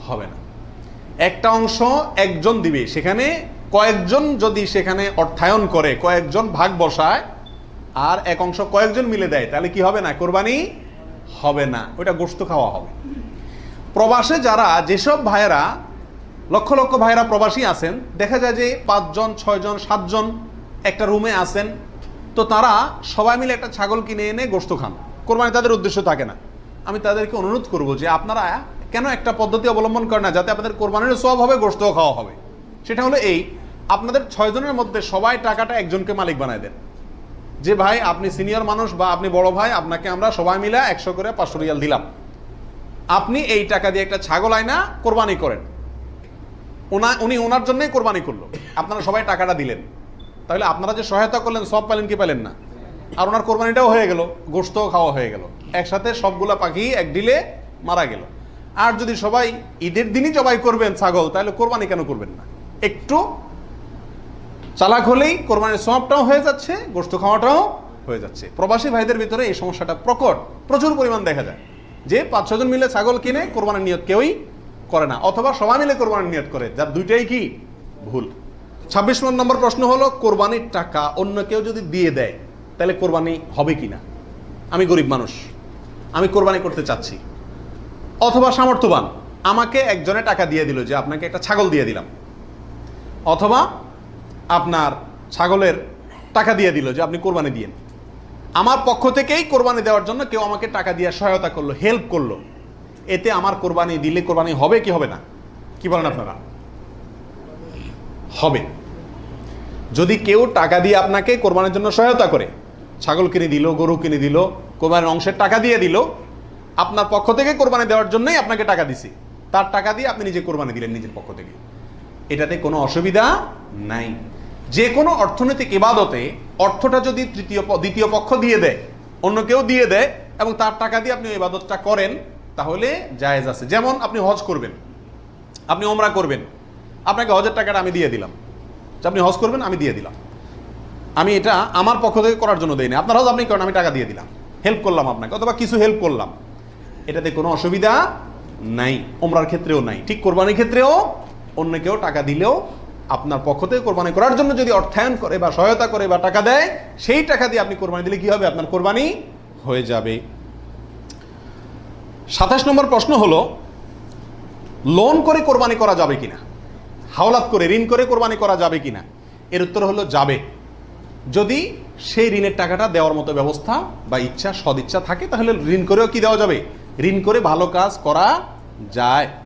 হবে না। একটা অংশ একজন দিবে, সেখানে কয়েকজন যদি সেখানে অর্থায়ন করে, কয়েকজন ভাগ বসায়, আর এক অংশ কয়েকজন মিলে দেয়, তাহলে কি হবে না? কোরবানি হবে না, ওইটা গোশত খাওয়া হবে। প্রবাসে যারা, যেসব ভাইয়েরা, লক্ষ লক্ষ ভাইয়েরা প্রবাসী আছেন, দেখা যায় যে 5 জন 6 জন 7 জন একটা রুমে আছেন, তো তারা সবাই মিলে একটা ছাগল কিনে এনে গোশত খান, কোরবানি তাদের উদ্দেশ্য থাকে না। আমি তাদেরকে অনুরোধ করব যে আপনারা কেন একটা পদ্ধতি অবলম্বন করেন না, যাতে আপনাদের কোরবানির সওয়াব হবে, গোশতও খাওয়া হবে। সেটা হলো এই, আপনাদের 6 জনের মধ্যে সবাই টাকাটা একজনকে মালিক বানায় দেন, যে ভাই আপনি সিনিয়র মানুষ বা আপনি বড় ভাই, আপনাকে আমরা সবাই মিলে 100 করে 500 রিয়াল দিলাম, আপনি এই টাকা দিয়ে একটা ছাগল আয়না কোরবানি করেন। উনি ওনার জন্যই কোরবানি করলো, আপনারা সবাই টাকাটা দিলেন, তাহলে আপনারা যে সহায়তা করলেন সব পেলেন কি পেলেন না? আর ওনার কোরবানিটাও হয়ে গেল, গোশতও খাওয়া হয়ে গেল, একসাথে সবগুলা পাখি এক ডিলে মারা গেল। আর যদি সবাই ঈদের দিনই জবাই করবেন ছাগল, তাহলে কোরবানি কেন করবেন না? একটু চালাক হলেই কোরবানির সওয়াবটাও হয়ে যাচ্ছে, গোশত খাওয়াটাও হয়ে যাচ্ছে। প্রবাসী ভাইদের ভিতরে এই সমস্যাটা প্রচুর পরিমাণ দেখা যায়, যে 5-6 জন মিলে ছাগল কিনে কোরবানির নিয়ত কেউই করে না, অথবা সবাই মিলে কোরবানির নিয়ত করে, যার দুইটাই কি ভুল। 26 নম্বর প্রশ্ন হলো, কোরবানির টাকা অন্য কেউ যদি দিয়ে দেয় তাহলে কোরবানি হবে কিনা? আমি গরিব মানুষ, আমি কোরবানি করতে চাচ্ছি, অথবা সামর্থ্যবান, আমাকে একজনে টাকা দিয়ে দিল যে আপনাকে একটা ছাগল দিয়ে দিলাম, অথবা আপনার ছাগলের টাকা দিয়ে দিল যে আপনি কোরবানি দিয়েন। আমার পক্ষ থেকেই কোরবানি দেওয়ার জন্য কেউ আমাকে টাকা দিয়ে সহায়তা করলো, হেল্প করলো, এতে আমার কোরবানি দিলে কোরবানি হবে কি হবে না? কি বলেন আপনারা? হবে। যদি কেউ টাকা দিয়ে আপনাকে কোরবানির জন্য সহায়তা করে, ছাগল কিনে দিল, গরু কিনে দিল, কোরবানির অংশের টাকা দিয়ে দিল, আপনার পক্ষ থেকে কোরবানি দেওয়ার জন্যই আপনাকে টাকা দিছি, তার টাকা দিয়ে আপনি নিজে কোরবানি দিলেন নিজের পক্ষ থেকে, এটাতে কোনো অসুবিধা নাই। যে কোনো অর্থনৈতিক ইবাদতে অর্থটা যদি দ্বিতীয় পক্ষ দিয়ে দেয়, অন্য কেউ দিয়ে দেয়, এবং তার টাকা দিয়ে আপনি ইবাদতটা করেন, তাহলে জায়েজ আছে। যেমন আপনি হজ করবেন, আপনি ওমরা করবেন, আপনাকে হজের টাকাটা আমি দিয়ে দিলাম, আপনি হজ করবেন, আমি দিয়ে দিলাম, আমি এটা আমার পক্ষ থেকে করার জন্য দেই না, আপনার হজ আপনি করেন, আমি টাকা দিয়ে দিলাম, হেল্প করলাম আপনাকে, অথবা কিছু হেল্প করলাম, এটাতে কোনো অসুবিধা নাই। ওমরার ক্ষেত্রেও নাই, ঠিক কোরবানির ক্ষেত্রেও অন্য কেউ টাকা দিলেও আপনার পক্ষ থেকে কোরবানি করার জন্য যদি অর্থায়ন করে বা সহায়তা করে বা টাকা দেয়, সেই টাকা দিয়ে আপনি কোরবানি দিলে কি হবে? আপনার কোরবানি হয়ে যাবে। 27 নম্বর প্রশ্ন হলো, লোন করে কোরবানি করা যাবে কিনা, হাওলাত করে, ঋণ করে কোরবানি করা যাবে কিনা? এর উত্তর হলো যাবে, যদি সেই ঋণের টাকাটা দেওয়ার মতো ব্যবস্থা বা ইচ্ছা, সদিচ্ছা থাকে, তাহলে ঋণ করেও কি দেওয়া যাবে? ঋণ করে ভালো কাজ করা যায়।